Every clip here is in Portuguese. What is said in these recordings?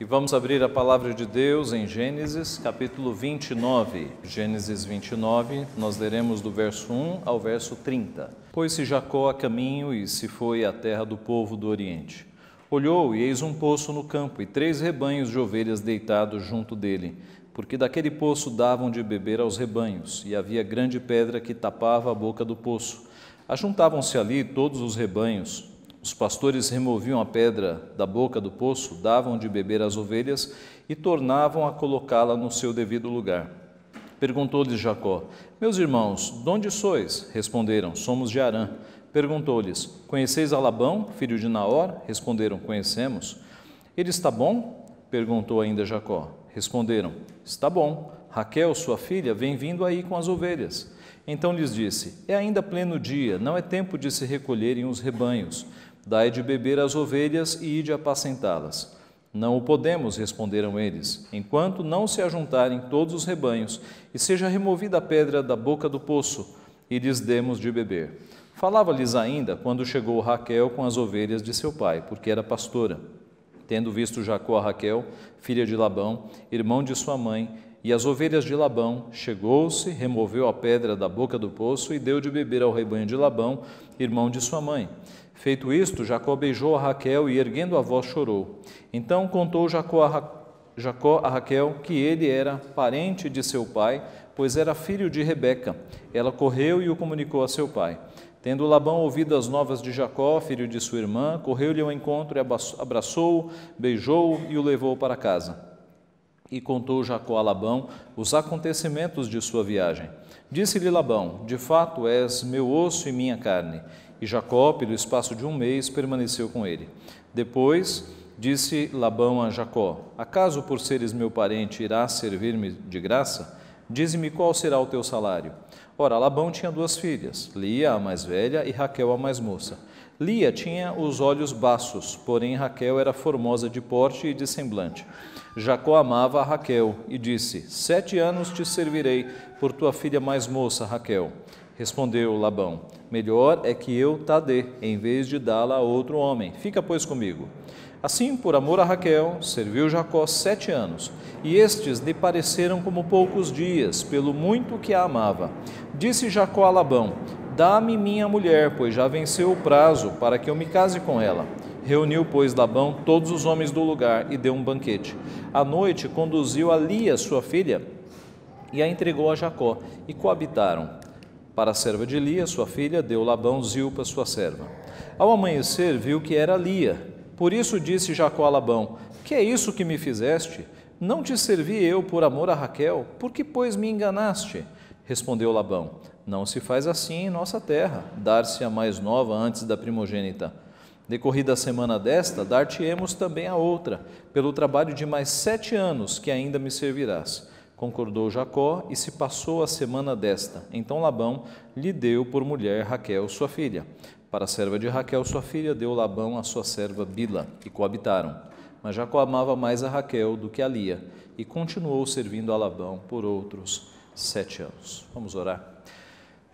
vamos abrir a palavra de Deus em Gênesis, capítulo 29. Gênesis 29, nós leremos do verso 1 ao verso 30. Pôs-se Jacó a caminho e se foi à terra do povo do Oriente. Olhou e eis um poço no campo e 3 rebanhos de ovelhas deitados junto dele, porque daquele poço davam de beber aos rebanhos, e havia grande pedra que tapava a boca do poço. Ajuntavam-se ali todos os rebanhos. Os pastores removiam a pedra da boca do poço, davam de beber às ovelhas e tornavam a colocá-la no seu devido lugar. Perguntou-lhes Jacó: Meus irmãos, de onde sois? Responderam: Somos de Harã. Perguntou-lhes: Conheceis a Labão, filho de Naor? Responderam: Conhecemos. Ele está bom? Perguntou ainda Jacó. Responderam: Está bom. Raquel, sua filha, vem vindo aí com as ovelhas. Então lhes disse: É ainda pleno dia, não é tempo de se recolherem os rebanhos. Dai de beber às ovelhas e ide apacentá-las. Não o podemos, responderam eles, enquanto não se ajuntarem todos os rebanhos e seja removida a pedra da boca do poço e lhes demos de beber. Falava-lhes ainda quando chegou Raquel com as ovelhas de seu pai, porque era pastora. Tendo visto Jacó a Raquel, filha de Labão, irmão de sua mãe, e as ovelhas de Labão, chegou-se, removeu a pedra da boca do poço e deu de beber ao rebanho de Labão, irmão de sua mãe. Feito isto, Jacó beijou a Raquel e, erguendo a voz, chorou. Então contou Jacó a Raquel que ele era parente de seu pai, pois era filho de Rebeca. Ela correu e o comunicou a seu pai. Tendo Labão ouvido as novas de Jacó, filho de sua irmã, correu-lhe ao encontro e abraçou-o, beijou-o e o levou para casa. E contou Jacó a Labão os acontecimentos de sua viagem. Disse-lhe Labão: De fato és meu osso e minha carne. E Jacó, pelo espaço de 1 mês, permaneceu com ele. Depois disse Labão a Jacó: Acaso por seres meu parente irás servir-me de graça? Dize-me qual será o teu salário. Ora, Labão tinha 2 filhas, Lia, a mais velha, e Raquel, a mais moça. Lia tinha os olhos baços, porém Raquel era formosa de porte e de semblante. Jacó amava a Raquel e disse: 7 anos te servirei por tua filha mais moça, Raquel. Respondeu Labão: Melhor é que eu ta dê, em vez de dá-la a outro homem. Fica, pois, comigo. Assim, por amor a Raquel, serviu Jacó 7 anos, e estes lhe pareceram como poucos dias, pelo muito que a amava. Disse Jacó a Labão: Dá-me minha mulher, pois já venceu o prazo, para que eu me case com ela. Reuniu, pois, Labão todos os homens do lugar e deu um banquete. À noite conduziu a Lia, sua filha, e a entregou a Jacó, e coabitaram. Para a serva de Lia, sua filha, deu Labão Zilpa, sua serva. Ao amanhecer, viu que era Lia. Por isso disse Jacó a Labão: Que é isso que me fizeste? Não te servi eu por amor a Raquel? Por que, pois, me enganaste? Respondeu Labão: Não se faz assim em nossa terra, dar-se a mais nova antes da primogênita. Decorrida a semana desta, dar-te-emos também a outra, pelo trabalho de mais 7 anos que ainda me servirás. Concordou Jacó e se passou a semana desta. Então Labão lhe deu por mulher Raquel, sua filha. Para a serva de Raquel, sua filha, deu Labão a sua serva Bila, e coabitaram. Mas Jacó amava mais a Raquel do que a Lia, e continuou servindo a Labão por outros 7 anos. Vamos orar.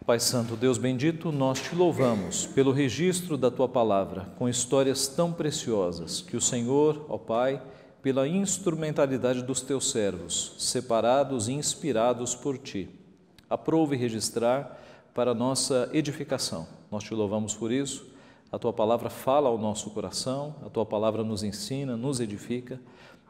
Pai Santo, Deus bendito, nós te louvamos pelo registro da tua palavra, com histórias tão preciosas que o Senhor, ó Pai, pela instrumentalidade dos teus servos, separados e inspirados por ti, aprove registrar para nossa edificação. Nós te louvamos por isso. A tua palavra fala ao nosso coração, a tua palavra nos ensina, nos edifica,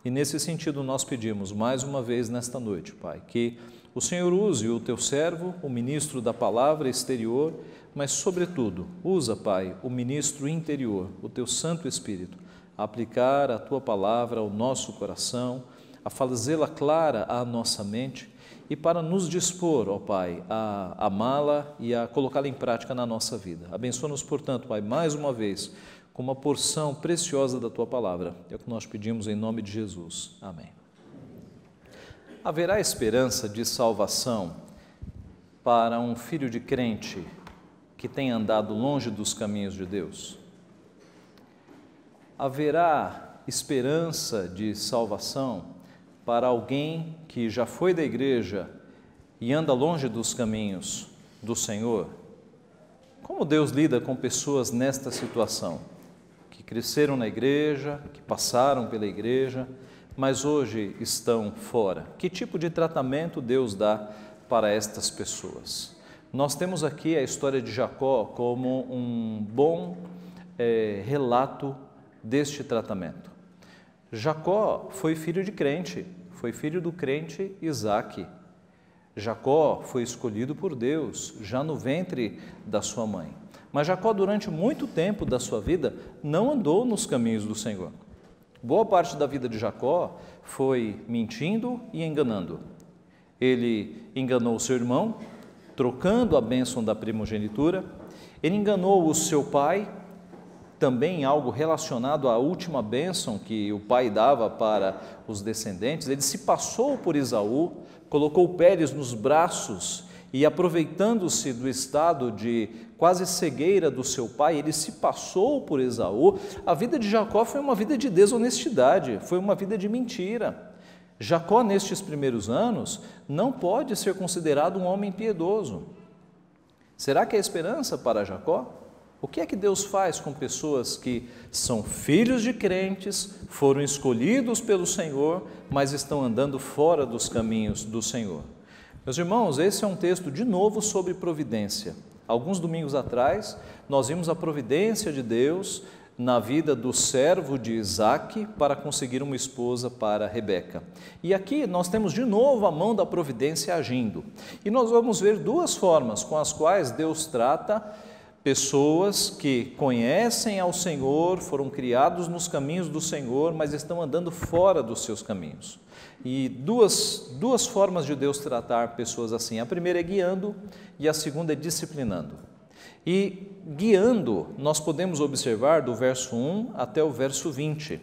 e nesse sentido nós pedimos mais uma vez nesta noite, Pai, que o Senhor use o teu servo, o ministro da palavra exterior, mas sobretudo usa, Pai, o ministro interior, o teu Santo Espírito, a aplicar a tua palavra ao nosso coração, a fazê-la clara à nossa mente e para nos dispor, ó Pai, a amá-la e a colocá-la em prática na nossa vida. Abençoa-nos, portanto, Pai, mais uma vez, com uma porção preciosa da tua palavra. É o que nós pedimos em nome de Jesus. Amém. Haverá esperança de salvação para um filho de crente que tem andado longe dos caminhos de Deus? Haverá esperança de salvação para alguém que já foi da igreja e anda longe dos caminhos do Senhor? Como Deus lida com pessoas nesta situação? Que cresceram na igreja, que passaram pela igreja, mas hoje estão fora. Que tipo de tratamento Deus dá para estas pessoas? Nós temos aqui a história de Jacó como um bom relato deste tratamento. Jacó foi filho de crente, foi filho do crente Isaque. Jacó foi escolhido por Deus já no ventre da sua mãe. Mas Jacó, durante muito tempo da sua vida, não andou nos caminhos do Senhor. Boa parte da vida de Jacó foi mentindo e enganando. Ele enganou o seu irmão, trocando a bênção da primogenitura. Ele enganou o seu pai, também algo relacionado à última bênção que o pai dava para os descendentes. Ele se passou por Esaú, colocou Pérez nos braços e, aproveitando-se do estado de quase cegueira do seu pai, ele se passou por Esaú. A vida de Jacó foi uma vida de desonestidade, foi uma vida de mentira. Jacó, nestes primeiros anos, não pode ser considerado um homem piedoso. Será que há esperança para Jacó? O que é que Deus faz com pessoas que são filhos de crentes, foram escolhidos pelo Senhor, mas estão andando fora dos caminhos do Senhor? Meus irmãos, esse é um texto de novo sobre providência. Alguns domingos atrás, nós vimos a providência de Deus na vida do servo de Isaque para conseguir uma esposa para Rebeca. E aqui nós temos de novo a mão da providência agindo. E nós vamos ver duas formas com as quais Deus trata pessoas que conhecem ao Senhor, foram criados nos caminhos do Senhor, mas estão andando fora dos seus caminhos. E duas formas de Deus tratar pessoas assim. A primeira é guiando e a segunda é disciplinando. E guiando, nós podemos observar do verso 1 até o verso 20.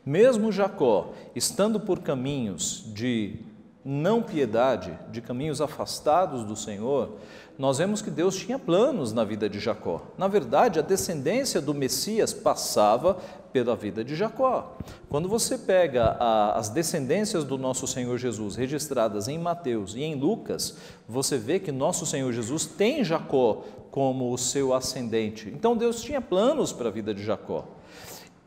Mesmo Jacó, estando por caminhos de não piedade, de caminhos afastados do Senhor, nós vemos que Deus tinha planos na vida de Jacó. Na verdade, a descendência do Messias passava pela vida de Jacó. Quando você pega as descendências do nosso Senhor Jesus registradas em Mateus e em Lucas, você vê que nosso Senhor Jesus tem Jacó como o seu ascendente. Então Deus tinha planos para a vida de Jacó.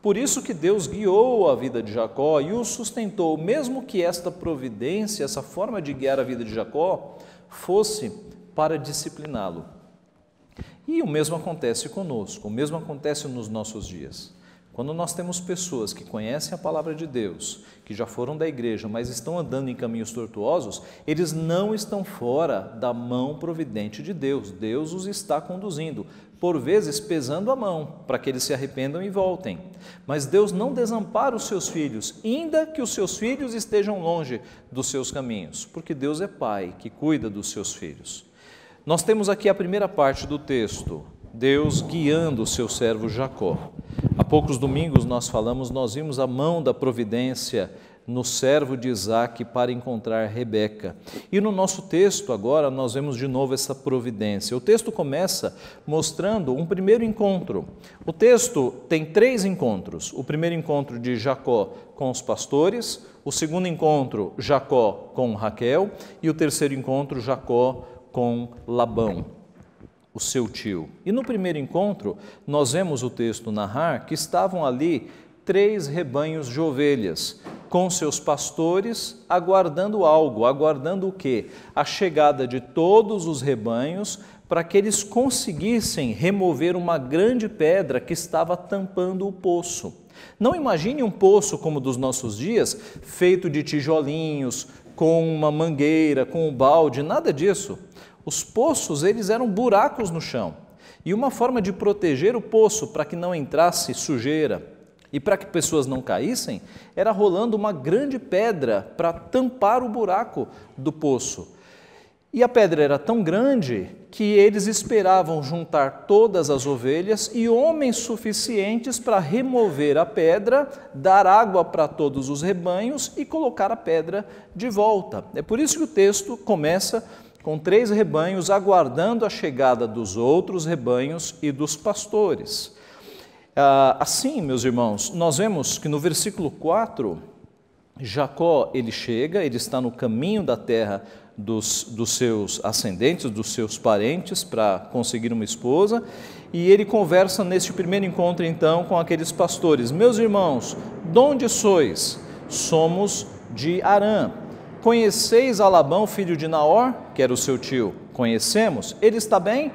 Por isso que Deus guiou a vida de Jacó e o sustentou, mesmo que esta providência, essa forma de guiar a vida de Jacó, fosse para discipliná-lo. E o mesmo acontece conosco, o mesmo acontece nos nossos dias. Quando nós temos pessoas que conhecem a palavra de Deus, que já foram da igreja, mas estão andando em caminhos tortuosos, eles não estão fora da mão providente de Deus. Deus os está conduzindo, por vezes pesando a mão, para que eles se arrependam e voltem. Mas Deus não desampara os seus filhos, ainda que os seus filhos estejam longe dos seus caminhos, porque Deus é Pai que cuida dos seus filhos. Nós temos aqui a primeira parte do texto, Deus guiando o seu servo Jacó. Há poucos domingos nós vimos a mão da providência no servo de Isaque para encontrar Rebeca. E no nosso texto agora nós vemos de novo essa providência. O texto começa mostrando um primeiro encontro. O texto tem 3 encontros. O primeiro encontro de Jacó com os pastores, o segundo encontro Jacó com Raquel e o terceiro encontro Jacó com Labão, o seu tio. E no primeiro encontro, nós vemos o texto narrar que estavam ali 3 rebanhos de ovelhas, com seus pastores, aguardando algo. Aguardando o quê? A chegada de todos os rebanhos, para que eles conseguissem remover uma grande pedra que estava tampando o poço. Não imagine um poço como dos nossos dias, feito de tijolinhos, com uma mangueira, com um balde, nada disso. Os poços, eles eram buracos no chão. E uma forma de proteger o poço para que não entrasse sujeira e para que pessoas não caíssem, era rolando uma grande pedra para tampar o buraco do poço. E a pedra era tão grande que eles esperavam juntar todas as ovelhas e homens suficientes para remover a pedra, dar água para todos os rebanhos e colocar a pedra de volta. É por isso que o texto começa com 3 rebanhos aguardando a chegada dos outros rebanhos e dos pastores. Assim, meus irmãos, nós vemos que no versículo 4, Jacó, ele chega, ele está no caminho da terra dos seus ascendentes, dos seus parentes, para conseguir uma esposa, e ele conversa neste primeiro encontro, então, com aqueles pastores. Meus irmãos, de onde sois? somos de Harã. Conheceis a Labão, filho de Naor, que era o seu tio? Conhecemos. Ele está bem?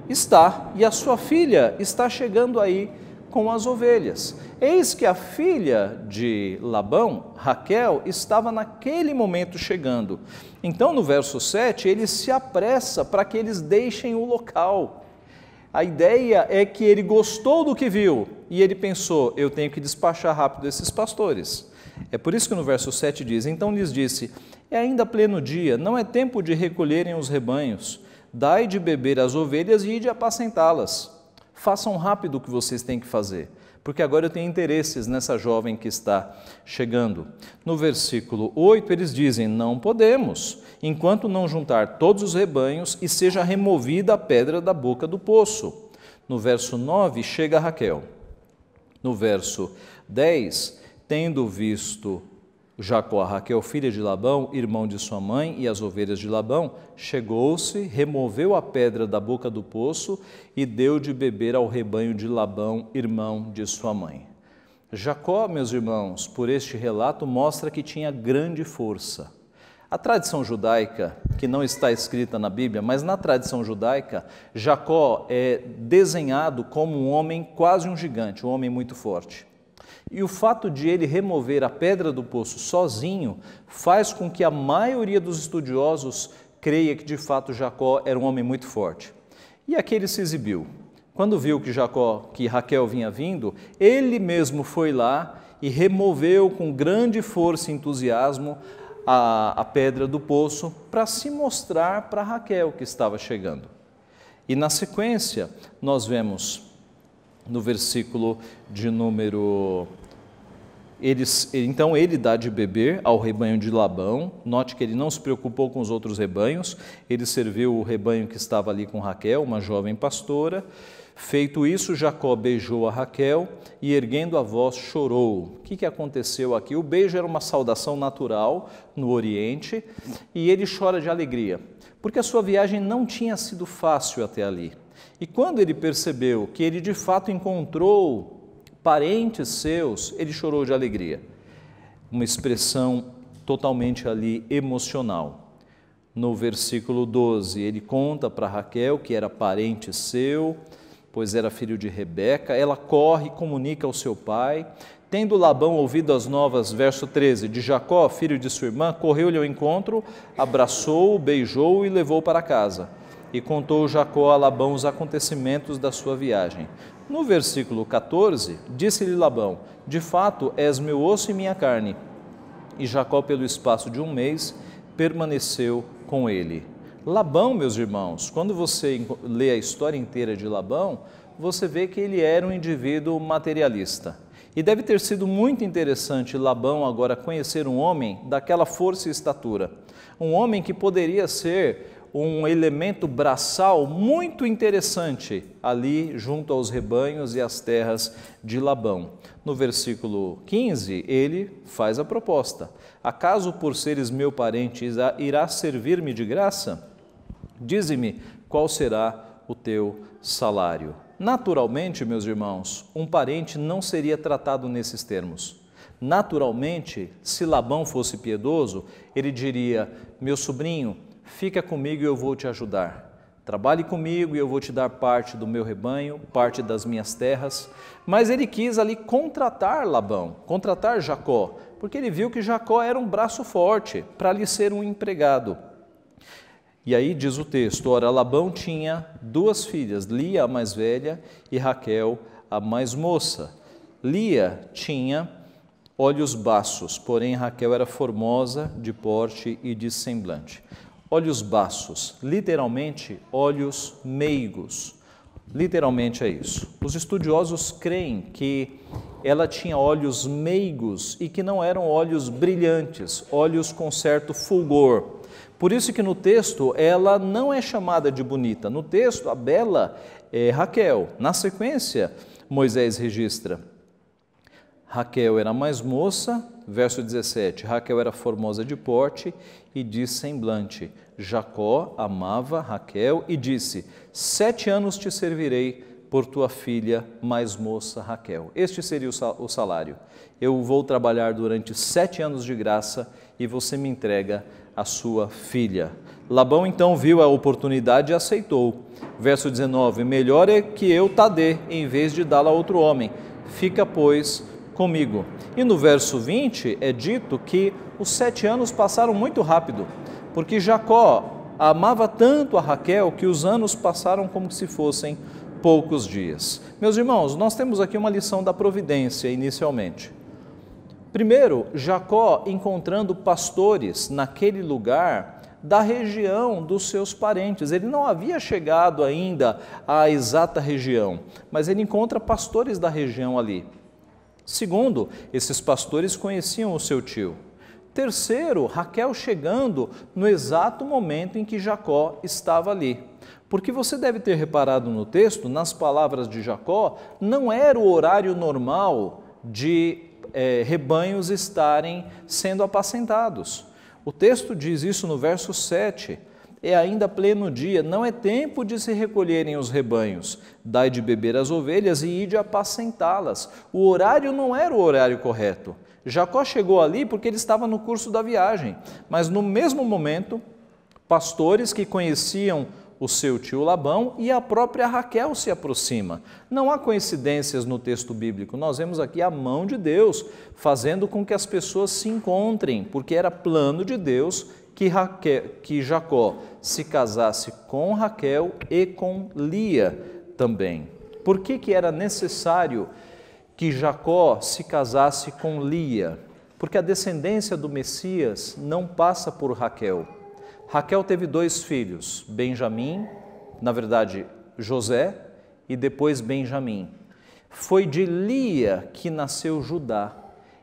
Está. E a sua filha está chegando aí com as ovelhas. Eis que a filha de Labão, Raquel, estava naquele momento chegando. Então, no verso 7, ele se apressa para que eles deixem o local. A ideia é que ele gostou do que viu e ele pensou, eu tenho que despachar rápido esses pastores. É por isso que no verso 7 diz, então lhes disse, é ainda pleno dia, não é tempo de recolherem os rebanhos, dai de beber às ovelhas e ide apacentá-las. Façam rápido o que vocês têm que fazer, porque agora eu tenho interesses nessa jovem que está chegando. No versículo 8 eles dizem, não podemos, enquanto não juntar todos os rebanhos e seja removida a pedra da boca do poço. No verso 9 chega Raquel. No verso 10, tendo visto Jacó a Raquel, filha de Labão, irmão de sua mãe, e as ovelhas de Labão, chegou-se, removeu a pedra da boca do poço e deu de beber ao rebanho de Labão, irmão de sua mãe. Jacó, meus irmãos, por este relato, mostra que tinha grande força. A tradição judaica, que não está escrita na Bíblia, mas na tradição judaica, Jacó é desenhado como um homem quase um gigante, um homem muito forte. E o fato de ele remover a pedra do poço sozinho faz com que a maioria dos estudiosos creia que de fato Jacó era um homem muito forte. E aqui ele se exibiu. Quando viu que Raquel vinha vindo, ele mesmo foi lá e removeu com grande força e entusiasmo a pedra do poço para se mostrar para Raquel que estava chegando. E na sequência nós vemos no versículo de número... Então ele dá de beber ao rebanho de Labão. Note que ele não se preocupou com os outros rebanhos, ele serviu o rebanho que estava ali com Raquel, uma jovem pastora. Feito isso, Jacó beijou a Raquel e, erguendo a voz, chorou. O que aconteceu aqui? O beijo era uma saudação natural no Oriente e ele chora de alegria, porque a sua viagem não tinha sido fácil até ali. E quando ele percebeu que ele de fato encontrou parentes seus, ele chorou de alegria. Uma expressão totalmente ali emocional. No versículo 12, ele conta para Raquel que era parente seu, pois era filho de Rebeca. Ela corre e comunica ao seu pai. Tendo Labão ouvido as novas, verso 13, de Jacó, filho de sua irmã, correu-lhe ao encontro, abraçou-o, beijou-o e levou para casa. E contou Jacó a Labão os acontecimentos da sua viagem. No versículo 14, disse-lhe Labão, de fato és meu osso e minha carne. E Jacó, pelo espaço de 1 mês, permaneceu com ele. Labão, meus irmãos, quando você lê a história inteira de Labão, você vê que ele era um indivíduo materialista. E deve ter sido muito interessante Labão agora conhecer um homem daquela força e estatura. Um homem que poderia ser um elemento braçal muito interessante ali junto aos rebanhos e às terras de Labão. No versículo 15, ele faz a proposta. Acaso por seres meu parente irás servir-me de graça? Dize-me qual será o teu salário. Naturalmente, meus irmãos, um parente não seria tratado nesses termos. Naturalmente, se Labão fosse piedoso, ele diria, meu sobrinho, fica comigo e eu vou te ajudar. Trabalhe comigo e eu vou te dar parte do meu rebanho, parte das minhas terras. Mas ele quis ali contratar Labão, contratar Jacó, porque ele viu que Jacó era um braço forte para lhe ser um empregado. E aí diz o texto, ora, Labão tinha 2 filhas, Lia a mais velha e Raquel a mais moça. Lia tinha olhos baços, porém Raquel era formosa de porte e de semblante. Olhos baços, literalmente olhos meigos, literalmente é isso. Os estudiosos creem que ela tinha olhos meigos e que não eram olhos brilhantes, olhos com certo fulgor. Por isso que no texto ela não é chamada de bonita, no texto a bela é Raquel. Na sequência, Moisés registra, Raquel era mais moça, verso 17, Raquel era formosa de porte e de semblante. Jacó amava Raquel e disse, 7 anos te servirei por tua filha mais moça Raquel. Este seria o salário. Eu vou trabalhar durante 7 anos de graça e você me entrega a sua filha. Labão então viu a oportunidade e aceitou. Verso 19, melhor é que eu ta dê, em vez de dá-la a outro homem. Fica, pois, comigo. E no verso 20 é dito que os 7 anos passaram muito rápido, porque Jacó amava tanto a Raquel que os anos passaram como se fossem poucos dias. Meus irmãos, nós temos aqui uma lição da providência inicialmente. Primeiro, Jacó encontrando pastores naquele lugar da região dos seus parentes. Ele não havia chegado ainda à exata região, mas ele encontra pastores da região ali. Segundo, esses pastores conheciam o seu tio. Terceiro, Raquel chegando no exato momento em que Jacó estava ali. Porque você deve ter reparado no texto, nas palavras de Jacó, não era o horário normal de rebanhos estarem sendo apacentados. O texto diz isso no verso 7, é ainda pleno dia, não é tempo de se recolherem os rebanhos, dai de beber as ovelhas e ide apacentá-las. O horário não era o horário correto. Jacó chegou ali porque ele estava no curso da viagem, mas no mesmo momento, pastores que conheciam o seu tio Labão e a própria Raquel se aproxima. Não há coincidências no texto bíblico, nós vemos aqui a mão de Deus fazendo com que as pessoas se encontrem, porque era plano de Deus que Jacó se casasse com Raquel e com Lia também. Por que era necessário que Jacó se casasse com Lia? Porque a descendência do Messias não passa por Raquel. Raquel teve 2 filhos, Benjamim, na verdade José, e depois Benjamim. Foi de Lia que nasceu Judá.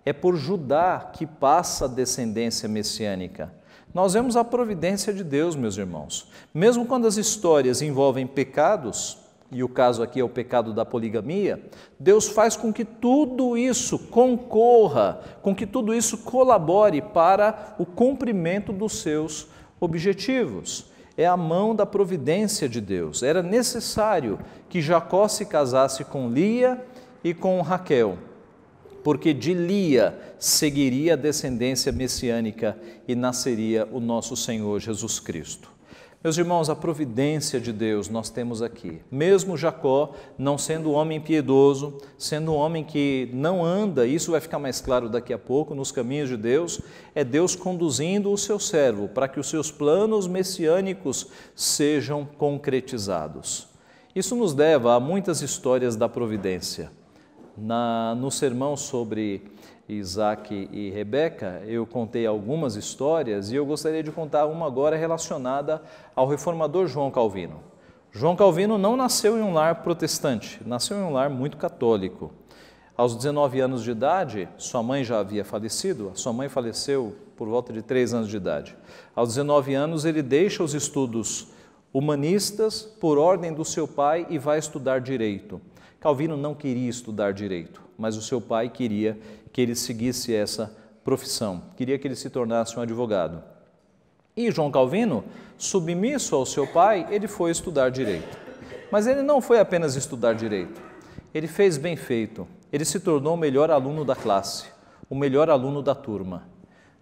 É por Judá que passa a descendência messiânica. Nós vemos a providência de Deus, meus irmãos. Mesmo quando as histórias envolvem pecados, e o caso aqui é o pecado da poligamia, Deus faz com que tudo isso concorra, com que tudo isso colabore para o cumprimento dos seus objetivos. É a mão da providência de Deus. Era necessário que Jacó se casasse com Lia e com Raquel, porque de Lia seguiria a descendência messiânica e nasceria o nosso Senhor Jesus Cristo. Meus irmãos, a providência de Deus nós temos aqui. Mesmo Jacó, não sendo um homem piedoso, sendo um homem que não anda, isso vai ficar mais claro daqui a pouco, nos caminhos de Deus, é Deus conduzindo o seu servo para que os seus planos messiânicos sejam concretizados. Isso nos leva a muitas histórias da providência. No sermão sobre Isaac e Rebeca, eu contei algumas histórias e eu gostaria de contar uma agora relacionada ao reformador João Calvino. João Calvino não nasceu em um lar protestante, nasceu em um lar muito católico. Aos 19 anos de idade, sua mãe já havia falecido, sua mãe faleceu por volta de 3 anos de idade. Aos 19 anos, ele deixa os estudos humanistas por ordem do seu pai e vai estudar direito. Calvino não queria estudar direito, mas o seu pai queria que ele seguisse essa profissão, queria que ele se tornasse um advogado. E João Calvino, submisso ao seu pai, ele foi estudar direito. Mas ele não foi apenas estudar direito, ele fez bem feito, ele se tornou o melhor aluno da classe, o melhor aluno da turma.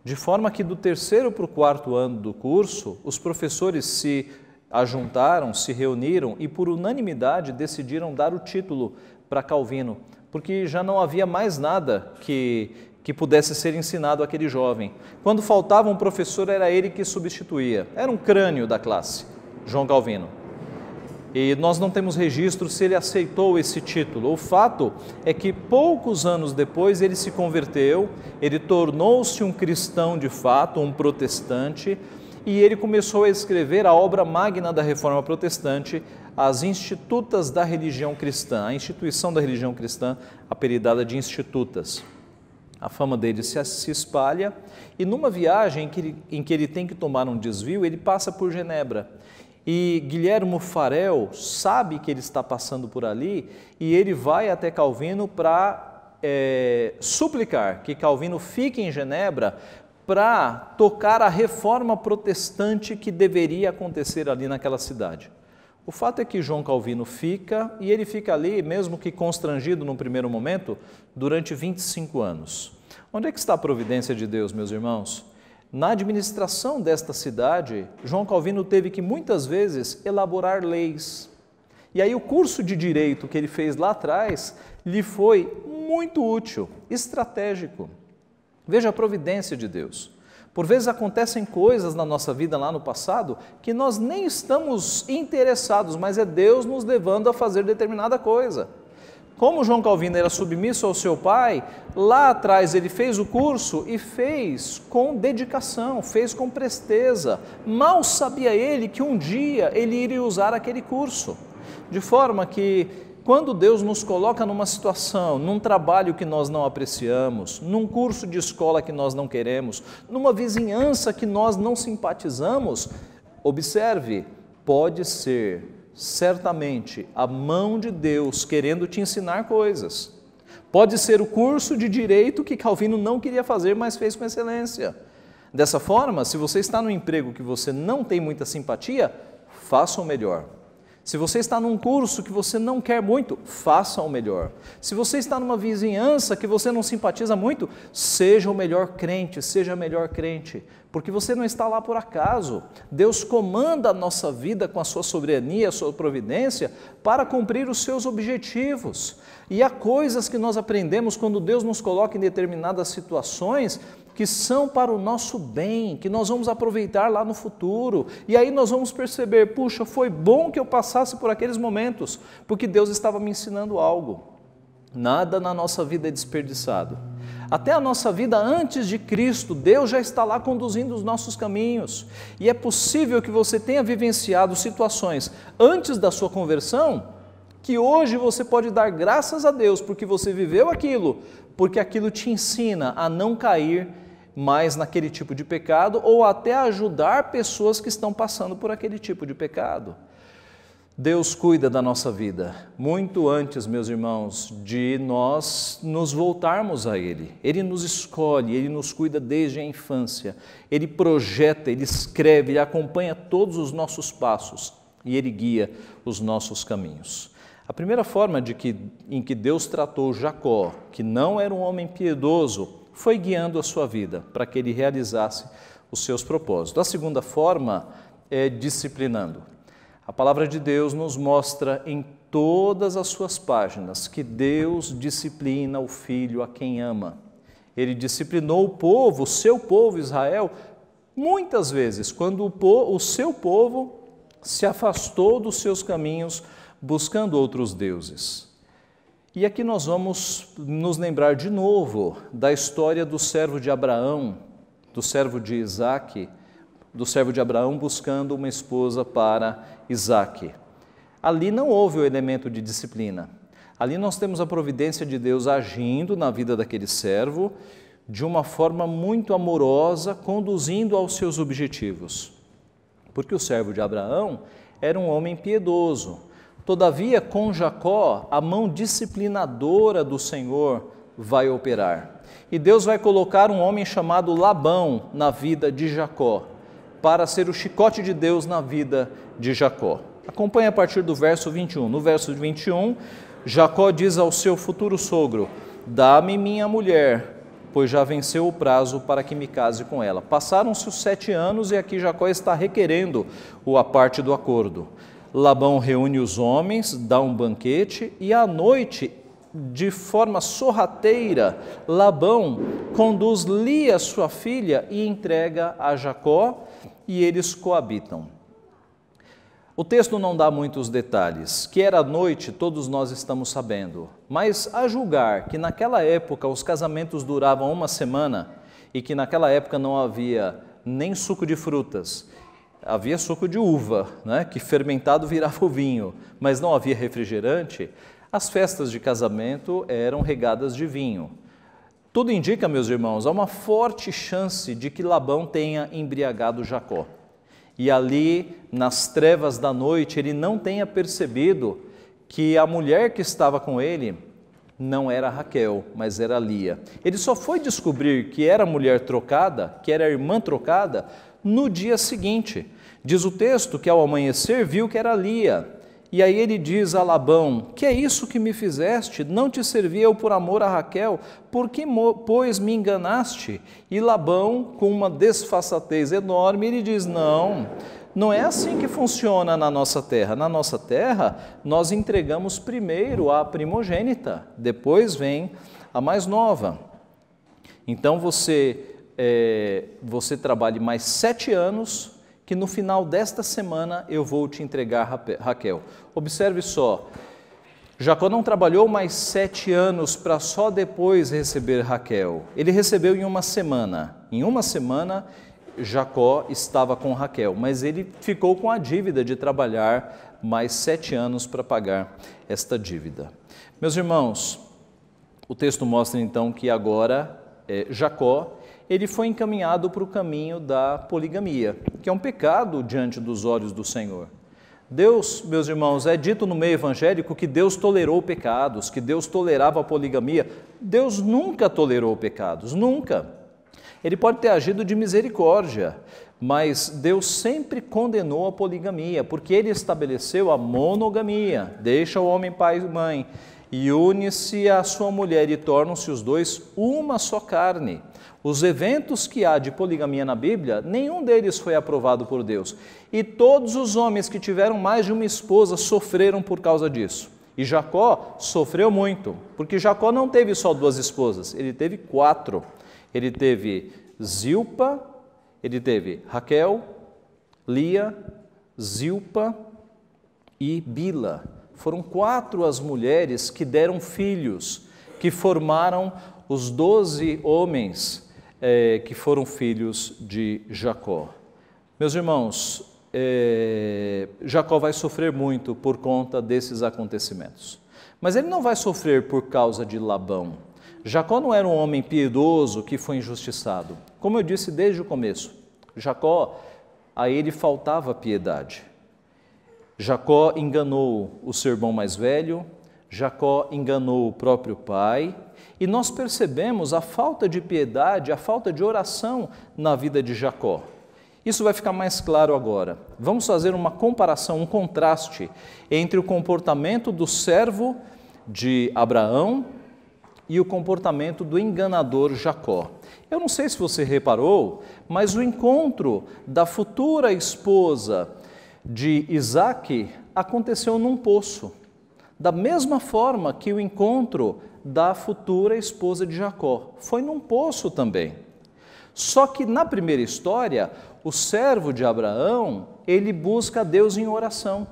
De forma que do 3º para o 4º ano do curso, os professores se ajuntaram, se reuniram e por unanimidade decidiram dar o título para Calvino, porque já não havia mais nada que pudesse ser ensinado àquele jovem. Quando faltava um professor, era ele que substituía. Era um crânio da classe, João Calvino. E nós não temos registro se ele aceitou esse título. O fato é que poucos anos depois ele se converteu, ele tornou-se um cristão de fato, um protestante, e ele começou a escrever a obra magna da Reforma Protestante, as Institutas da Religião Cristã, a instituição da religião cristã, apelidada de Institutas. A fama dele se espalha e numa viagem em que ele tem que tomar um desvio, ele passa por Genebra. E Guilhermo Farel sabe que ele está passando por ali e ele vai até Calvino para suplicar que Calvino fique em Genebra para tocar a reforma protestante que deveria acontecer ali naquela cidade. O fato é que João Calvino fica, e ele fica ali, mesmo que constrangido num primeiro momento, durante 25 anos. Onde é que está a providência de Deus, meus irmãos? Na administração desta cidade, João Calvino teve que muitas vezes elaborar leis. E aí o curso de direito que ele fez lá atrás lhe foi muito útil, estratégico. Veja a providência de Deus. Por vezes acontecem coisas na nossa vida lá no passado que nós nem estamos interessados, mas é Deus nos levando a fazer determinada coisa. Como João Calvino era submisso ao seu pai, lá atrás ele fez o curso e fez com dedicação, fez com presteza. Mal sabia ele que um dia ele iria usar aquele curso. De forma que, quando Deus nos coloca numa situação, num trabalho que nós não apreciamos, num curso de escola que nós não queremos, numa vizinhança que nós não simpatizamos, observe, pode ser certamente a mão de Deus querendo te ensinar coisas. Pode ser o curso de direito que Calvino não queria fazer, mas fez com excelência. Dessa forma, se você está num emprego que você não tem muita simpatia, faça o melhor. Se você está num curso que você não quer muito, faça o melhor. Se você está numa vizinhança que você não simpatiza muito, seja o melhor crente, seja a melhor crente, porque você não está lá por acaso. Deus comanda a nossa vida com a sua soberania, a sua providência, para cumprir os seus objetivos. E há coisas que nós aprendemos quando Deus nos coloca em determinadas situações que são para o nosso bem, que nós vamos aproveitar lá no futuro. E aí nós vamos perceber, puxa, foi bom que eu passasse por aqueles momentos, porque Deus estava me ensinando algo. Nada na nossa vida é desperdiçado. Até a nossa vida antes de Cristo, Deus já está lá conduzindo os nossos caminhos. E é possível que você tenha vivenciado situações antes da sua conversão, que hoje você pode dar graças a Deus, porque você viveu aquilo, porque aquilo te ensina a não cair mais naquele tipo de pecado, ou até ajudar pessoas que estão passando por aquele tipo de pecado. Deus cuida da nossa vida, muito antes, meus irmãos, de nós nos voltarmos a Ele. Ele nos escolhe, Ele nos cuida desde a infância, Ele projeta, Ele escreve, Ele acompanha todos os nossos passos e Ele guia os nossos caminhos. A primeira forma em que Deus tratou Jacó, que não era um homem piedoso, foi guiando a sua vida para que ele realizasse os seus propósitos. A segunda forma é disciplinando. A palavra de Deus nos mostra em todas as suas páginas que Deus disciplina o filho a quem ama. Ele disciplinou o povo, o seu povo Israel, muitas vezes, quando o seu povo se afastou dos seus caminhos, buscando outros deuses. E aqui nós vamos nos lembrar de novo da história do servo de Abraão, do servo de Isaque, do servo de Abraão buscando uma esposa para Isaque. Ali não houve o elemento de disciplina. Ali nós temos a providência de Deus agindo na vida daquele servo de uma forma muito amorosa, conduzindo aos seus objetivos. Porque o servo de Abraão era um homem piedoso. Todavia, com Jacó, a mão disciplinadora do Senhor vai operar. E Deus vai colocar um homem chamado Labão na vida de Jacó, para ser o chicote de Deus na vida de Jacó. Acompanhe a partir do verso 21. No verso 21, Jacó diz ao seu futuro sogro: dá-me minha mulher, pois já venceu o prazo para que me case com ela. Passaram-se os 7 anos e aqui Jacó está requerendo a parte do acordo. Labão reúne os homens, dá um banquete e à noite, de forma sorrateira, Labão conduz Lia, sua filha, e entrega a Jacó e eles coabitam. O texto não dá muitos detalhes, que era noite todos nós estamos sabendo, mas a julgar que naquela época os casamentos duravam 1 semana e que naquela época não havia nem suco de frutas, havia suco de uva, né, que fermentado virava o vinho, mas não havia refrigerante, as festas de casamento eram regadas de vinho. Tudo indica, meus irmãos, há uma forte chance de que Labão tenha embriagado Jacó. E ali, nas trevas da noite, ele não tenha percebido que a mulher que estava com ele não era Raquel, mas era Lia. Ele só foi descobrir que era mulher trocada, que era irmã trocada, no dia seguinte. Diz o texto que ao amanhecer viu que era Lia. E aí ele diz a Labão: que é isso que me fizeste? Não te servi eu por amor a Raquel? Por que, pois, me enganaste? E Labão, com uma desfaçatez enorme, ele diz: não é assim que funciona na nossa terra. Na nossa terra, nós entregamos primeiro a primogênita, depois vem a mais nova. Então você trabalhe mais 7 anos, que no final desta semana eu vou te entregar Raquel. Observe só, Jacó não trabalhou mais 7 anos para só depois receber Raquel. Ele recebeu em uma semana. Em uma semana, Jacó estava com Raquel, mas ele ficou com a dívida de trabalhar mais 7 anos para pagar esta dívida. Meus irmãos, o texto mostra então que agora Jacó, ele foi encaminhado para o caminho da poligamia, que é um pecado diante dos olhos do Senhor. Deus, meus irmãos, é dito no meio evangélico que Deus tolerou pecados, que Deus tolerava a poligamia. Deus nunca tolerou pecados, nunca. Ele pode ter agido de misericórdia, mas Deus sempre condenou a poligamia, porque Ele estabeleceu a monogamia. Deixa o homem pai e mãe e une-se à sua mulher e tornam-se os dois uma só carne. Os eventos que há de poligamia na Bíblia, nenhum deles foi aprovado por Deus. E todos os homens que tiveram mais de uma esposa sofreram por causa disso. E Jacó sofreu muito, porque Jacó não teve só 2 esposas, ele teve 4. Ele teve Zilpa, ele teve Raquel, Lia, Zilpa e Bila. Foram 4 as mulheres que deram filhos, que formaram os 12 homens que foram filhos de Jacó. Meus irmãos, Jacó vai sofrer muito por conta desses acontecimentos. Mas ele não vai sofrer por causa de Labão. Jacó não era um homem piedoso que foi injustiçado. Como eu disse desde o começo, Jacó, a ele faltava piedade. Jacó enganou o seu irmão mais velho, Jacó enganou o próprio pai, e nós percebemos a falta de piedade, a falta de oração na vida de Jacó. Isso vai ficar mais claro agora. Vamos fazer uma comparação, um contraste entre o comportamento do servo de Abraão e o comportamento do enganador Jacó. Eu não sei se você reparou, mas o encontro da futura esposa de Isaque aconteceu num poço, da mesma forma que o encontro da futura esposa de Jacó foi num poço também. Só que na primeira história, o servo de Abraão, ele busca a Deus em oração.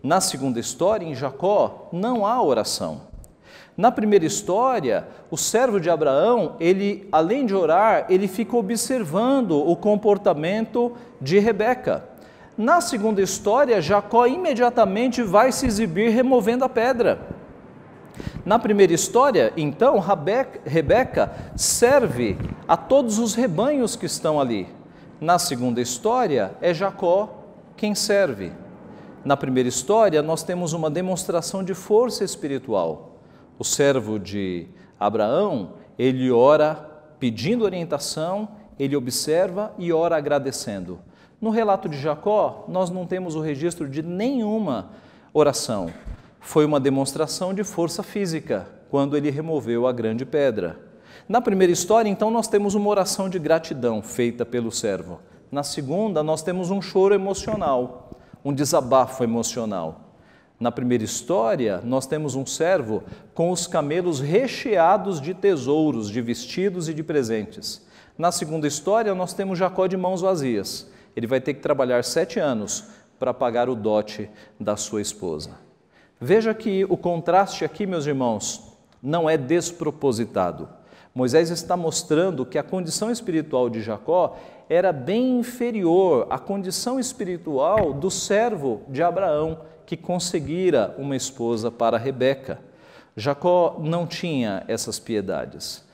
Na segunda história, em Jacó, não há oração. Na primeira história, o servo de Abraão, ele, além de orar, ele fica observando o comportamento de Rebeca. Na segunda história, Jacó imediatamente vai se exibir removendo a pedra. Na primeira história, então, Rebeca serve a todos os rebanhos que estão ali. Na segunda história, é Jacó quem serve. Na primeira história, nós temos uma demonstração de força espiritual. O servo de Abraão, ele ora pedindo orientação, ele observa e ora agradecendo. No relato de Jacó, nós não temos o registro de nenhuma oração. Foi uma demonstração de força física, quando ele removeu a grande pedra. Na primeira história, então, nós temos uma oração de gratidão feita pelo servo. Na segunda, nós temos um choro emocional, um desabafo emocional. Na primeira história, nós temos um servo com os camelos recheados de tesouros, de vestidos e de presentes. Na segunda história, nós temos Jacó de mãos vazias. Ele vai ter que trabalhar 7 anos para pagar o dote da sua esposa. Veja que o contraste aqui, meus irmãos, não é despropositado. Moisés está mostrando que a condição espiritual de Jacó era bem inferior à condição espiritual do servo de Abraão, que conseguira uma esposa para Rebeca. Jacó não tinha essas piedades,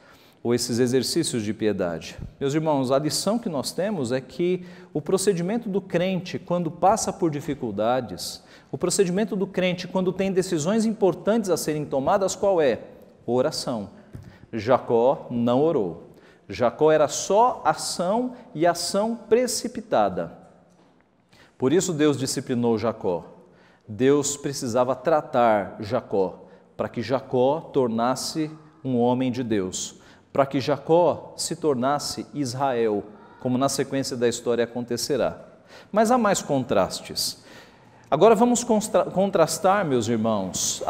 ou esses exercícios de piedade. Meus irmãos, a lição que nós temos é que o procedimento do crente, quando passa por dificuldades, o procedimento do crente, quando tem decisões importantes a serem tomadas, qual é? Oração. Jacó não orou. Jacó era só ação e ação precipitada. Por isso Deus disciplinou Jacó. Deus precisava tratar Jacó, para que Jacó tornasse um homem de Deus, para que Jacó se tornasse Israel, como na sequência da história acontecerá. Mas há mais contrastes. Agora vamos contrastar, meus irmãos,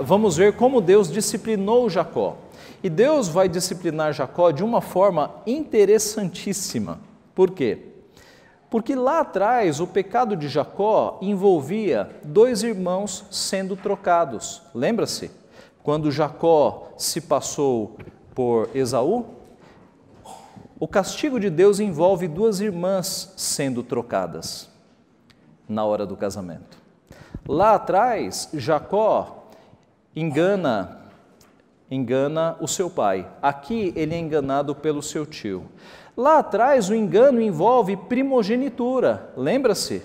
vamos ver como Deus disciplinou Jacó. E Deus vai disciplinar Jacó de uma forma interessantíssima. Por quê? Porque lá atrás o pecado de Jacó envolvia dois irmãos sendo trocados. Lembra-se? Quando Jacó se passou por Esaú, o castigo de Deus envolve duas irmãs sendo trocadas na hora do casamento. Lá atrás, Jacó engana o seu pai. Aqui ele é enganado pelo seu tio. Lá atrás o engano envolve primogenitura, lembra-se?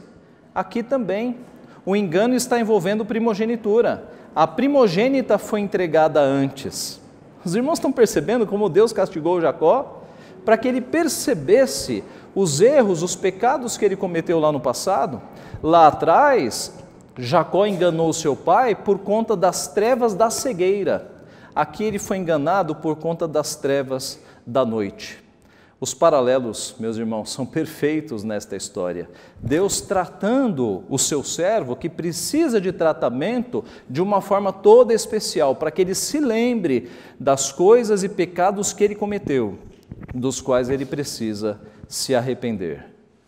Aqui também o engano está envolvendo primogenitura. A primogênita foi entregada antes. Os irmãos estão percebendo como Deus castigou Jacó? Para que ele percebesse os erros, os pecados que ele cometeu lá no passado. Lá atrás, Jacó enganou seu pai por conta das trevas da cegueira. Aqui ele foi enganado por conta das trevas da noite. Os paralelos, meus irmãos, são perfeitos nesta história. Deus tratando o seu servo, que precisa de tratamento, de uma forma toda especial, para que ele se lembre das coisas e pecados que ele cometeu, dos quais ele precisa se arrepender.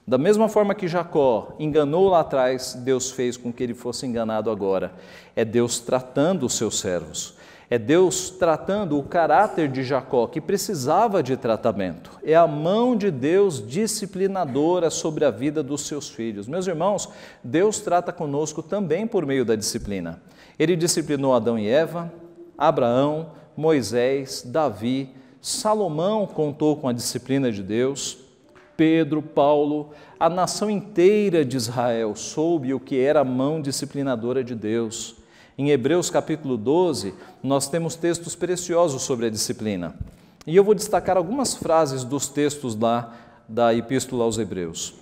Da mesma forma que Jacó enganou lá atrás, Deus fez com que ele fosse enganado agora. É Deus tratando os seus servos. É Deus tratando o caráter de Jacó, que precisava de tratamento. É a mão de Deus disciplinadora sobre a vida dos seus filhos. Meus irmãos, Deus trata conosco também por meio da disciplina. Ele disciplinou Adão e Eva, Abraão, Moisés, Davi, Salomão contou com a disciplina de Deus, Pedro, Paulo, a nação inteira de Israel soube o que era a mão disciplinadora de Deus. Em Hebreus capítulo 12, nós temos textos preciosos sobre a disciplina. E eu vou destacar algumas frases dos textos lá da Epístola aos Hebreus.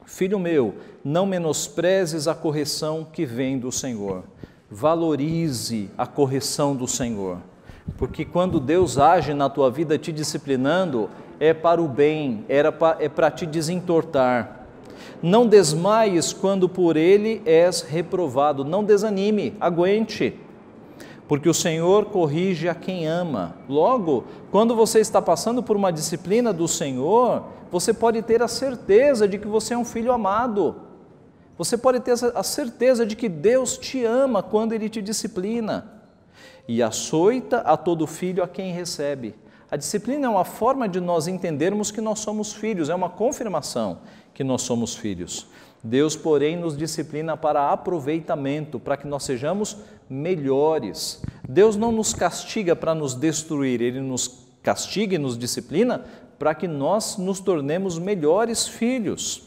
Filho meu, não menosprezes a correção que vem do Senhor. Valorize a correção do Senhor. Porque quando Deus age na tua vida te disciplinando, é para o bem, é para te desentortar. Não desmaies quando por ele és reprovado, não desanime, aguente, porque o Senhor corrige a quem ama. Logo, quando você está passando por uma disciplina do Senhor, você pode ter a certeza de que você é um filho amado. Você pode ter a certeza de que Deus te ama quando Ele te disciplina. E açoita a todo filho a quem recebe. A disciplina é uma forma de nós entendermos que nós somos filhos, é uma confirmação que nós somos filhos. Deus, porém, nos disciplina para aproveitamento, para que nós sejamos melhores. Deus não nos castiga para nos destruir, Ele nos castiga e nos disciplina para que nós nos tornemos melhores filhos,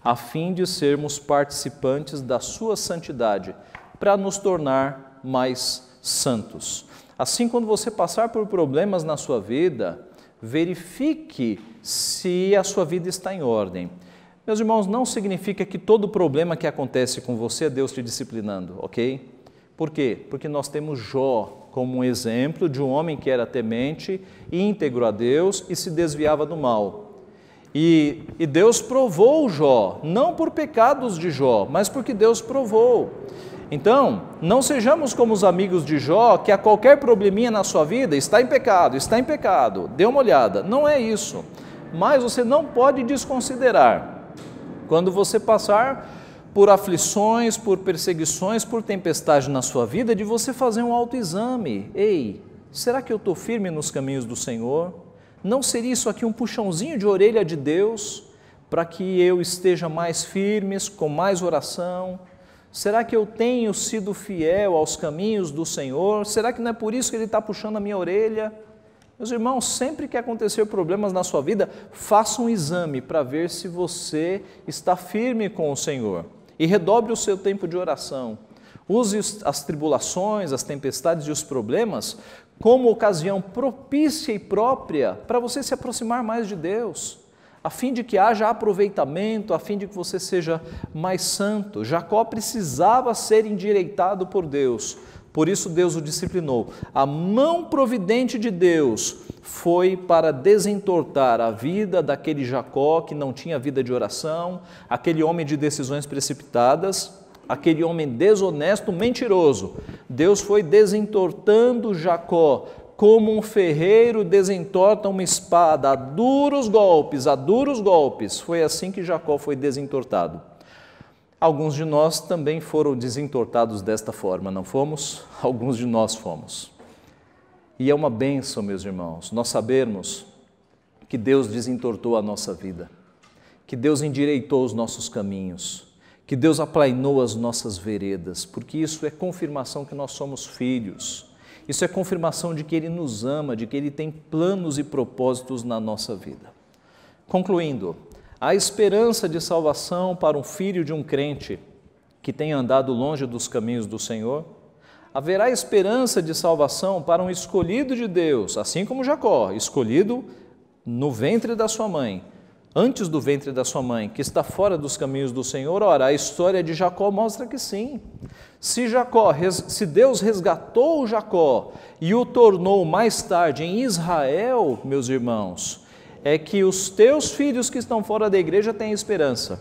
a fim de sermos participantes da sua santidade, para nos tornar mais santos. Assim, quando você passar por problemas na sua vida, verifique se a sua vida está em ordem. Meus irmãos, não significa que todo problema que acontece com você é Deus te disciplinando, ok? Por quê? Porque nós temos Jó como um exemplo de um homem que era temente, íntegro a Deus e se desviava do mal. E Deus provou Jó, não por pecados de Jó, mas porque Deus provou. Então, não sejamos como os amigos de Jó, que a qualquer probleminha na sua vida está em pecado, dê uma olhada. Não é isso, mas você não pode desconsiderar. Quando você passar por aflições, por perseguições, por tempestade na sua vida, de você fazer um autoexame. Ei, será que eu estou firme nos caminhos do Senhor? Não seria isso aqui um puxãozinho de orelha de Deus, para que eu esteja mais firme, com mais oração? Será que eu tenho sido fiel aos caminhos do Senhor? Será que não é por isso que Ele está puxando a minha orelha? Meus irmãos, sempre que acontecer problemas na sua vida, faça um exame para ver se você está firme com o Senhor. E redobre o seu tempo de oração. Use as tribulações, as tempestades e os problemas como ocasião propícia e própria para você se aproximar mais de Deus. a fim de que haja aproveitamento, a fim de que você seja mais santo. Jacó precisava ser endireitado por Deus, por isso Deus o disciplinou. A mão providente de Deus foi para desentortar a vida daquele Jacó que não tinha vida de oração, aquele homem de decisões precipitadas, aquele homem desonesto, mentiroso. Deus foi desentortando Jacó, como um ferreiro desentorta uma espada, a duros golpes, a duros golpes. Foi assim que Jacó foi desentortado. Alguns de nós também foram desentortados desta forma, não fomos? Alguns de nós fomos. E é uma bênção, meus irmãos, nós sabermos que Deus desentortou a nossa vida, que Deus endireitou os nossos caminhos, que Deus aplainou as nossas veredas, porque isso é confirmação que nós somos filhos. Isso é confirmação de que Ele nos ama, de que Ele tem planos e propósitos na nossa vida. Concluindo, há esperança de salvação para um filho de um crente que tenha andado longe dos caminhos do Senhor? Haverá esperança de salvação para um escolhido de Deus, assim como Jacó, escolhido no ventre da sua mãe, antes do ventre da sua mãe, que está fora dos caminhos do Senhor? Ora, a história de Jacó mostra que sim. Se Deus resgatou Jacó e o tornou mais tarde em Israel, meus irmãos, é que os teus filhos que estão fora da igreja têm esperança.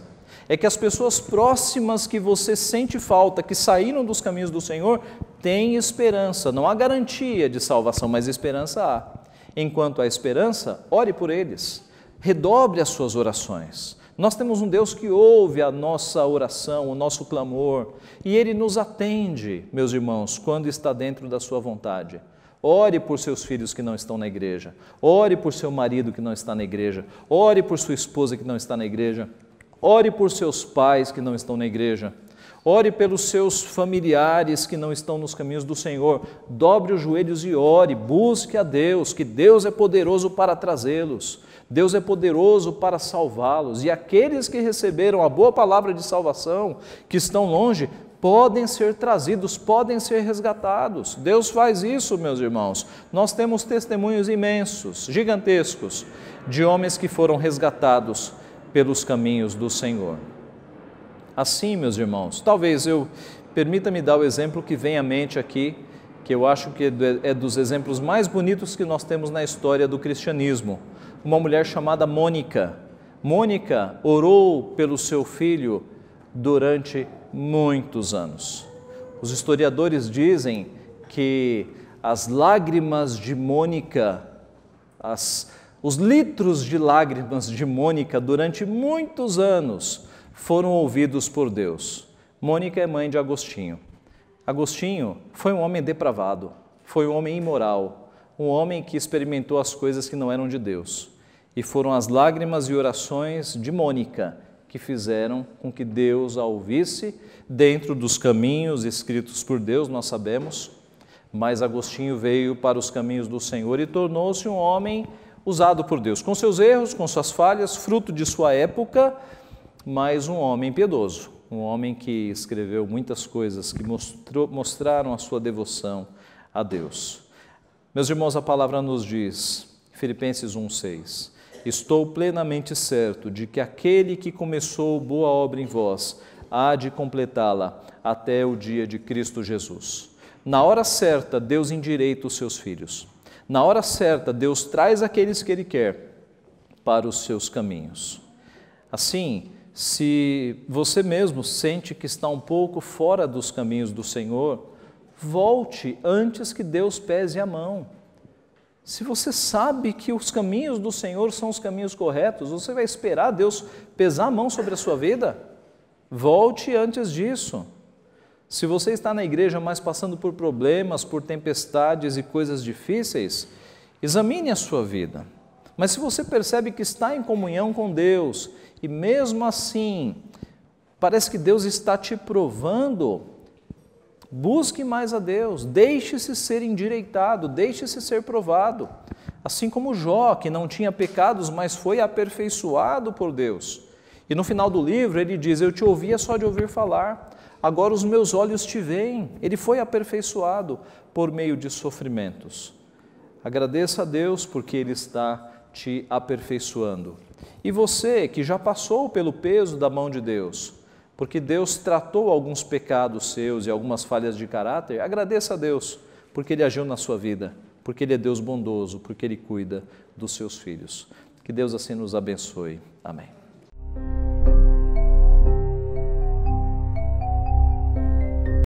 É que as pessoas próximas que você sente falta, que saíram dos caminhos do Senhor, têm esperança. Não há garantia de salvação, mas esperança há. Enquanto há esperança, ore por eles. Redobre as suas orações. Nós temos um Deus que ouve a nossa oração, o nosso clamor, e Ele nos atende, meus irmãos, quando está dentro da sua vontade. Ore por seus filhos que não estão na igreja, ore por seu marido que não está na igreja, ore por sua esposa que não está na igreja, ore por seus pais que não estão na igreja, ore pelos seus familiares que não estão nos caminhos do Senhor. Dobre os joelhos e ore, busque a Deus, que Deus é poderoso para trazê-los. Deus é poderoso para salvá-los, e aqueles que receberam a boa palavra de salvação, que estão longe, podem ser trazidos, podem ser resgatados. Deus faz isso, meus irmãos. Nós temos testemunhos imensos, gigantescos, de homens que foram resgatados pelos caminhos do Senhor. Assim, meus irmãos, talvez permita-me dar o exemplo que vem à mente aqui, que eu acho que é dos exemplos mais bonitos que nós temos na história do cristianismo. Uma mulher chamada Mônica. Mônica orou pelo seu filho durante muitos anos. Os historiadores dizem que as lágrimas de Mônica, os litros de lágrimas de Mônica durante muitos anos foram ouvidos por Deus. Mônica é mãe de Agostinho. Agostinho foi um homem depravado, foi um homem imoral, um homem que experimentou as coisas que não eram de Deus. E foram as lágrimas e orações de Mônica que fizeram com que Deus a ouvisse dentro dos caminhos escritos por Deus, nós sabemos. Mas Agostinho veio para os caminhos do Senhor e tornou-se um homem usado por Deus, com seus erros, com suas falhas, fruto de sua época, mas um homem piedoso, um homem que escreveu muitas coisas que mostraram a sua devoção a Deus. Meus irmãos, a palavra nos diz, Filipenses 1,6, estou plenamente certo de que aquele que começou boa obra em vós há de completá-la até o dia de Cristo Jesus. Na hora certa, Deus endireita os seus filhos. Na hora certa, Deus traz aqueles que Ele quer para os seus caminhos. Assim, se você mesmo sente que está um pouco fora dos caminhos do Senhor, volte antes que Deus pese a mão. Se você sabe que os caminhos do Senhor são os caminhos corretos, você vai esperar Deus pesar a mão sobre a sua vida? Volte antes disso. Se você está na igreja, mas passando por problemas, por tempestades e coisas difíceis, examine a sua vida. Mas se você percebe que está em comunhão com Deus e mesmo assim parece que Deus está te provando, busque mais a Deus, deixe-se ser endireitado, deixe-se ser provado. Assim como Jó, que não tinha pecados, mas foi aperfeiçoado por Deus. E no final do livro ele diz, eu te ouvia só de ouvir falar, agora os meus olhos te veem. Ele foi aperfeiçoado por meio de sofrimentos. Agradeça a Deus porque Ele está te aperfeiçoando. E você que já passou pelo peso da mão de Deus, porque Deus tratou alguns pecados seus e algumas falhas de caráter, agradeça a Deus, porque Ele agiu na sua vida, porque Ele é Deus bondoso, porque Ele cuida dos seus filhos. Que Deus assim nos abençoe. Amém.